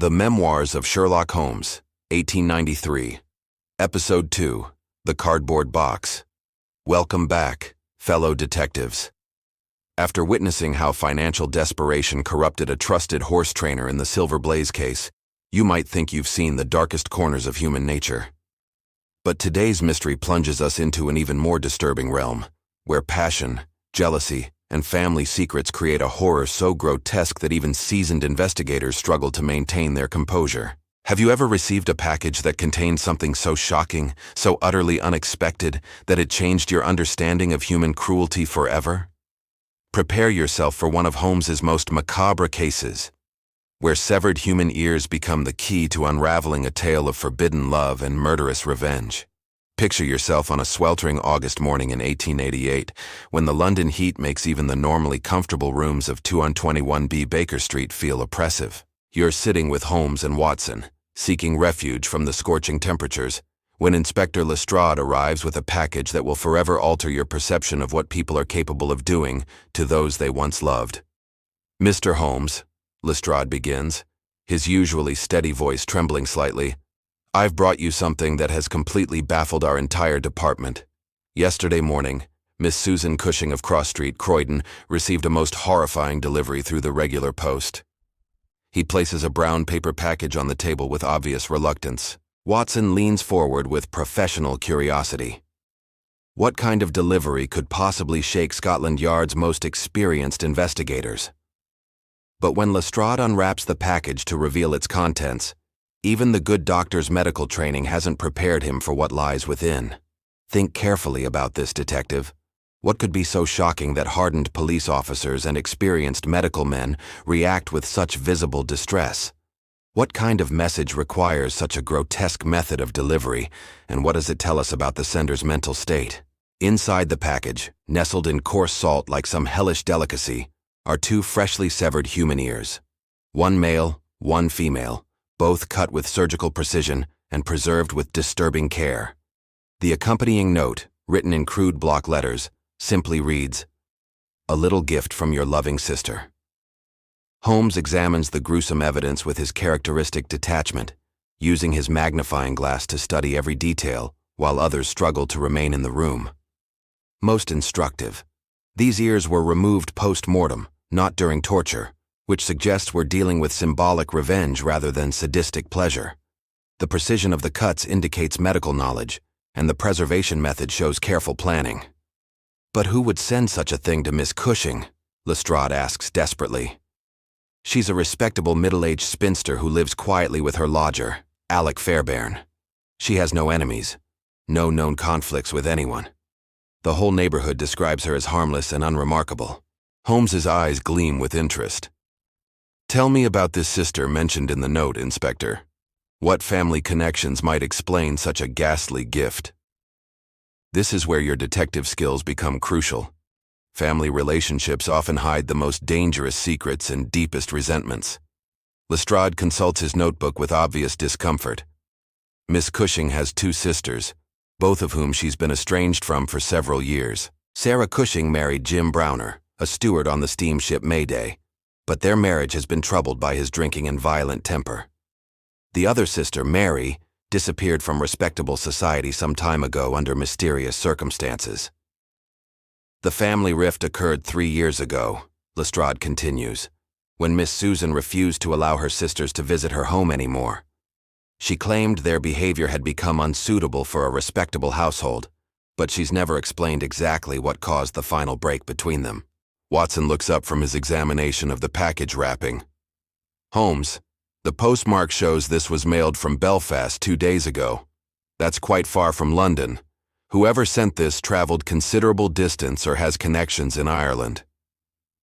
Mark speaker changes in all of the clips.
Speaker 1: The Memoirs of Sherlock Holmes, 1893. Episode 2, The Cardboard Box. Welcome back, fellow detectives. After witnessing how financial desperation corrupted a trusted horse trainer in the Silver Blaze case, you might think you've seen the darkest corners of human nature. But today's mystery plunges us into an even more disturbing realm, where passion, jealousy, and family secrets create a horror so grotesque that even seasoned investigators struggle to maintain their composure. Have you ever received a package that contained something so shocking, so utterly unexpected, that it changed your understanding of human cruelty forever? Prepare yourself for one of Holmes's most macabre cases, where severed human ears become the key to unraveling a tale of forbidden love and murderous revenge. Picture yourself on a sweltering August morning in 1888, when the London heat makes even the normally comfortable rooms of 221B Baker Street feel oppressive. You're sitting with Holmes and Watson, seeking refuge from the scorching temperatures, when Inspector Lestrade arrives with a package that will forever alter your perception of what people are capable of doing to those they once loved. "Mr. Holmes," Lestrade begins, his usually steady voice trembling slightly, "I've brought you something that has completely baffled our entire department. Yesterday morning, Miss Susan Cushing of Cross Street, Croydon, received a most horrifying delivery through the regular post." He places a brown paper package on the table with obvious reluctance. Watson leans forward with professional curiosity. What kind of delivery could possibly shake Scotland Yard's most experienced investigators? But when Lestrade unwraps the package to reveal its contents, even the good doctor's medical training hasn't prepared him for what lies within. Think carefully about this, detective. What could be so shocking that hardened police officers and experienced medical men react with such visible distress? What kind of message requires such a grotesque method of delivery, and what does it tell us about the sender's mental state? Inside the package, nestled in coarse salt like some hellish delicacy, are two freshly severed human ears. One male, one female, both cut with surgical precision and preserved with disturbing care. The accompanying note, written in crude block letters, simply reads, "A little gift from your loving sister." Holmes examines the gruesome evidence with his characteristic detachment, using his magnifying glass to study every detail, while others struggle to remain in the room. Most instructive. These ears were removed post-mortem, not during torture, which suggests we're dealing with symbolic revenge rather than sadistic pleasure. The precision of the cuts indicates medical knowledge, and the preservation method shows careful planning. But who would send such a thing to Miss Cushing? Lestrade asks desperately. She's a respectable middle-aged spinster who lives quietly with her lodger, Alec Fairbairn. She has no enemies, no known conflicts with anyone. The whole neighborhood describes her as harmless and unremarkable. Holmes's eyes gleam with interest. "Tell me about this sister mentioned in the note, Inspector. What family connections might explain such a ghastly gift?" This is where your detective skills become crucial. Family relationships often hide the most dangerous secrets and deepest resentments. Lestrade consults his notebook with obvious discomfort. Miss Cushing has two sisters, both of whom she's been estranged from for several years. Sarah Cushing married Jim Browner, a steward on the steamship Mayday, but their marriage has been troubled by his drinking and violent temper. The other sister, Mary, disappeared from respectable society some time ago under mysterious circumstances. The family rift occurred 3 years ago, Lestrade continues, when Miss Susan refused to allow her sisters to visit her home anymore. She claimed their behavior had become unsuitable for a respectable household, but she's never explained exactly what caused the final break between them. Watson looks up from his examination of the package wrapping. "Holmes, the postmark shows this was mailed from Belfast 2 days ago. That's quite far from London. Whoever sent this traveled considerable distance or has connections in Ireland."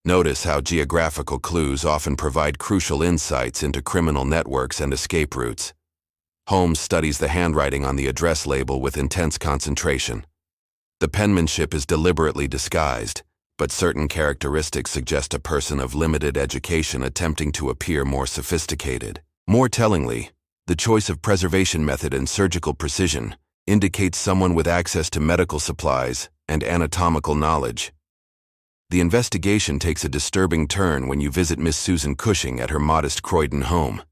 Speaker 1: Notice how geographical clues often provide crucial insights into criminal networks and escape routes. Holmes studies the handwriting on the address label with intense concentration. The penmanship is deliberately disguised, but certain characteristics suggest a person of limited education attempting to appear more sophisticated. More tellingly, the choice of preservation method and surgical precision indicates someone with access to medical supplies and anatomical knowledge. The investigation takes a disturbing turn when you visit Miss Susan Cushing at her modest Croydon home.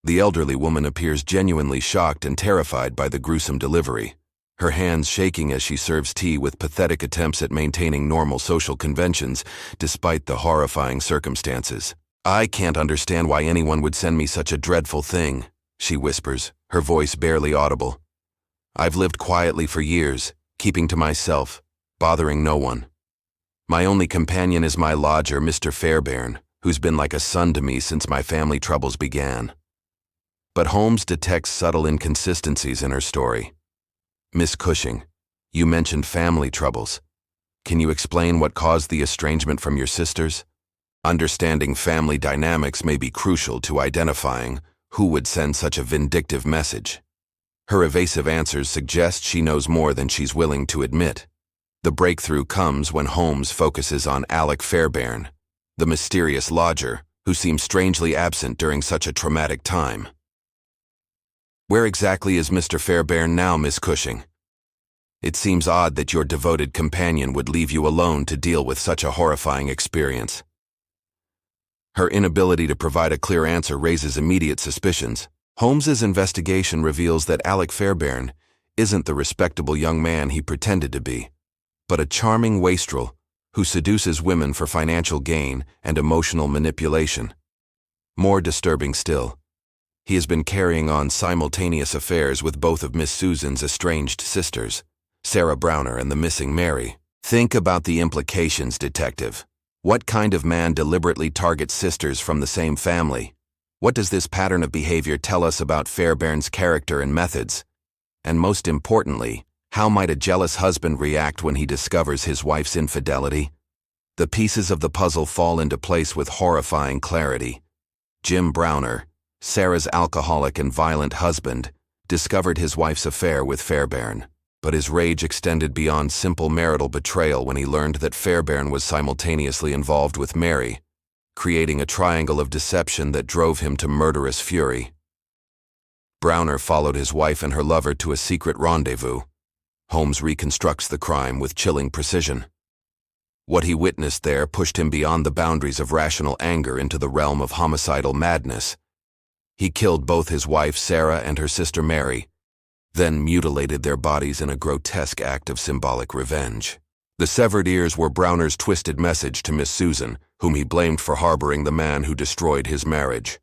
Speaker 1: The elderly woman appears genuinely shocked and terrified by the gruesome delivery, her hands shaking as she serves tea with pathetic attempts at maintaining normal social conventions despite the horrifying circumstances. "I can't understand why anyone would send me such a dreadful thing," she whispers, her voice barely audible. "I've lived quietly for years, keeping to myself, bothering no one. My only companion is my lodger, Mr. Fairbairn, who's been like a son to me since my family troubles began." But Holmes detects subtle inconsistencies in her story. "Miss Cushing, you mentioned family troubles. Can you explain what caused the estrangement from your sisters? Understanding family dynamics may be crucial to identifying who would send such a vindictive message." Her evasive answers suggest she knows more than she's willing to admit. The breakthrough comes when Holmes focuses on Alec Fairbairn, the mysterious lodger who seems strangely absent during such a traumatic time. "Where exactly is Mr. Fairbairn now, Miss Cushing? It seems odd that your devoted companion would leave you alone to deal with such a horrifying experience." Her inability to provide a clear answer raises immediate suspicions. Holmes's investigation reveals that Alec Fairbairn isn't the respectable young man he pretended to be, but a charming wastrel who seduces women for financial gain and emotional manipulation. More disturbing still, he has been carrying on simultaneous affairs with both of Miss Susan's estranged sisters, Sarah Browner and the missing Mary. Think about the implications, detective. What kind of man deliberately targets sisters from the same family? What does this pattern of behavior tell us about Fairbairn's character and methods? And most importantly, how might a jealous husband react when he discovers his wife's infidelity? The pieces of the puzzle fall into place with horrifying clarity. Jim Browner, Sarah's alcoholic and violent husband, discovered his wife's affair with Fairbairn, but his rage extended beyond simple marital betrayal when he learned that Fairbairn was simultaneously involved with Mary, creating a triangle of deception that drove him to murderous fury. Browner followed his wife and her lover to a secret rendezvous. Holmes reconstructs the crime with chilling precision. What he witnessed there pushed him beyond the boundaries of rational anger into the realm of homicidal madness. He killed both his wife Sarah and her sister Mary, then mutilated their bodies in a grotesque act of symbolic revenge. The severed ears were Browner's twisted message to Miss Susan, whom he blamed for harboring the man who destroyed his marriage.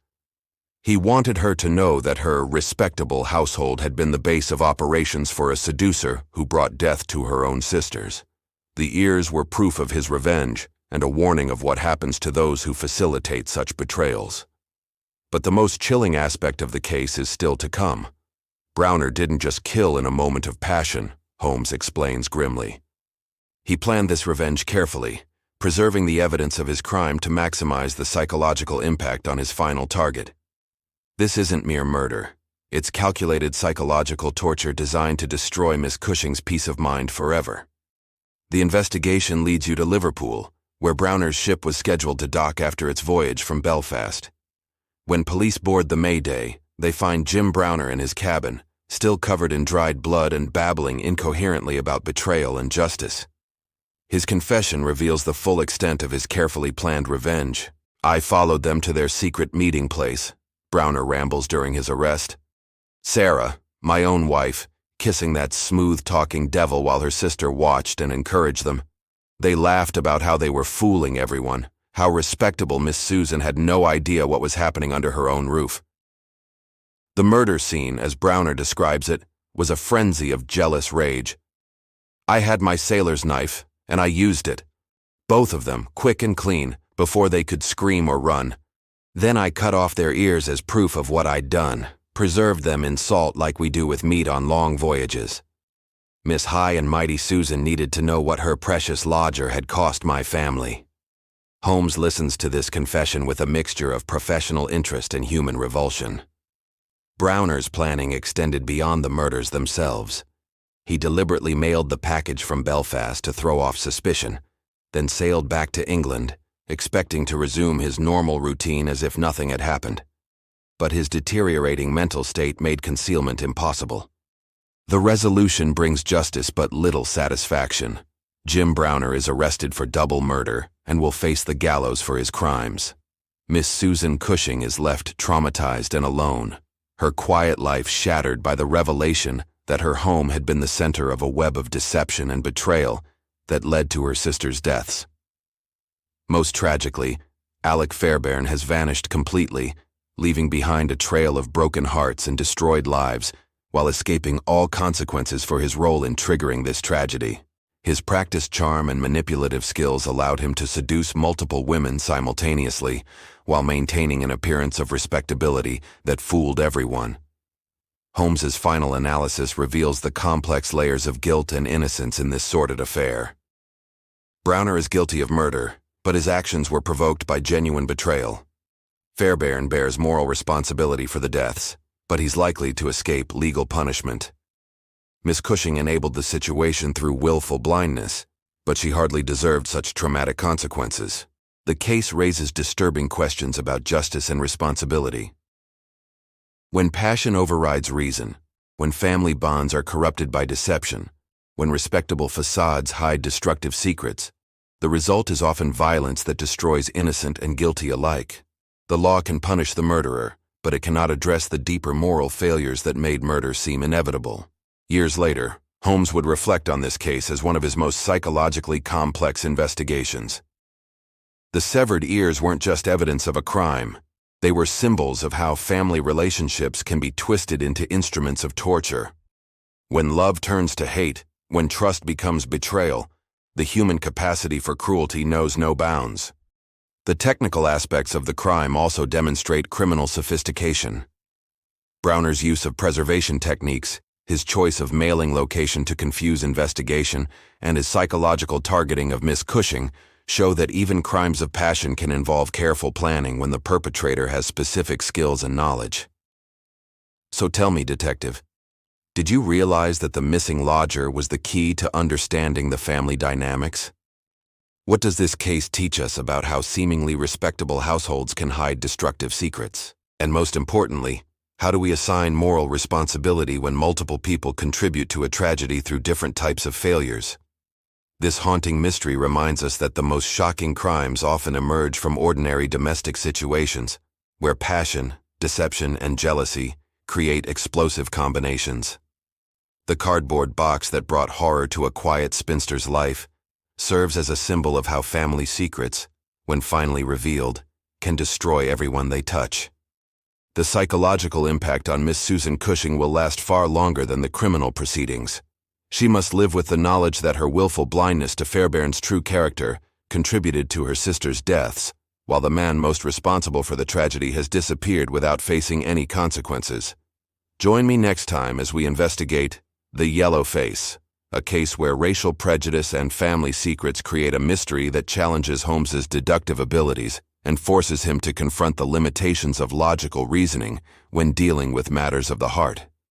Speaker 1: He wanted her to know that her respectable household had been the base of operations for a seducer who brought death to her own sisters. The ears were proof of his revenge and a warning of what happens to those who facilitate such betrayals. But the most chilling aspect of the case is still to come. Browner didn't just kill in a moment of passion, Holmes explains grimly. He planned this revenge carefully, preserving the evidence of his crime to maximize the psychological impact on his final target. This isn't mere murder. It's calculated psychological torture designed to destroy Miss Cushing's peace of mind forever. The investigation leads you to Liverpool, where Browner's ship was scheduled to dock after its voyage from Belfast. When police board the Mayday, they find Jim Browner in his cabin, still covered in dried blood and babbling incoherently about betrayal and justice. His confession reveals the full extent of his carefully planned revenge. "I followed them to their secret meeting place," Browner rambles during his arrest. "Sarah, my own wife, kissing that smooth-talking devil while her sister watched and encouraged them. They laughed about how they were fooling everyone, how respectable Miss Susan had no idea what was happening under her own roof." The murder scene, as Browner describes it, was a frenzy of jealous rage. "I had my sailor's knife, and I used it. Both of them, quick and clean, before they could scream or run. Then I cut off their ears as proof of what I'd done, preserved them in salt like we do with meat on long voyages. Miss High and Mighty Susan needed to know what her precious lodger had cost my family." Holmes listens to this confession with a mixture of professional interest and human revulsion. Browner's planning extended beyond the murders themselves. He deliberately mailed the package from Belfast to throw off suspicion, then sailed back to England, expecting to resume his normal routine as if nothing had happened. But his deteriorating mental state made concealment impossible. The resolution brings justice but little satisfaction. Jim Browner is arrested for double murder and will face the gallows for his crimes. Miss Susan Cushing is left traumatized and alone, her quiet life shattered by the revelation that her home had been the center of a web of deception and betrayal that led to her sister's deaths. Most tragically, Alec Fairbairn has vanished completely, leaving behind a trail of broken hearts and destroyed lives, while escaping all consequences for his role in triggering this tragedy. His practiced charm and manipulative skills allowed him to seduce multiple women simultaneously, while maintaining an appearance of respectability that fooled everyone. Holmes's final analysis reveals the complex layers of guilt and innocence in this sordid affair. Browner is guilty of murder, but his actions were provoked by genuine betrayal. Fairbairn bears moral responsibility for the deaths, but he's likely to escape legal punishment. Miss Cushing enabled the situation through willful blindness, but she hardly deserved such traumatic consequences. The case raises disturbing questions about justice and responsibility. When passion overrides reason, when family bonds are corrupted by deception, when respectable facades hide destructive secrets, the result is often violence that destroys innocent and guilty alike. The law can punish the murderer, but it cannot address the deeper moral failures that made murder seem inevitable. Years later, Holmes would reflect on this case as one of his most psychologically complex investigations. The severed ears weren't just evidence of a crime. They were symbols of how family relationships can be twisted into instruments of torture. When love turns to hate, when trust becomes betrayal, the human capacity for cruelty knows no bounds. The technical aspects of the crime also demonstrate criminal sophistication. Browner's use of preservation techniques, his choice of mailing location to confuse investigation, and his psychological targeting of Miss Cushing show that even crimes of passion can involve careful planning when the perpetrator has specific skills and knowledge. So tell me, detective, did you realize that the missing lodger was the key to understanding the family dynamics? What does this case teach us about how seemingly respectable households can hide destructive secrets? And most importantly, how do we assign moral responsibility when multiple people contribute to a tragedy through different types of failures? This haunting mystery reminds us that the most shocking crimes often emerge from ordinary domestic situations, where passion, deception, and jealousy create explosive combinations. The cardboard box that brought horror to a quiet spinster's life serves as a symbol of how family secrets, when finally revealed, can destroy everyone they touch. The psychological impact on Miss Susan Cushing will last far longer than the criminal proceedings. She must live with the knowledge that her willful blindness to Fairbairn's true character contributed to her sister's deaths, while the man most responsible for the tragedy has disappeared without facing any consequences. Join me next time as we investigate The Yellow Face, a case where racial prejudice and family secrets create a mystery that challenges Holmes's deductive abilities and forces him to confront the limitations of logical reasoning when dealing with matters of the heart.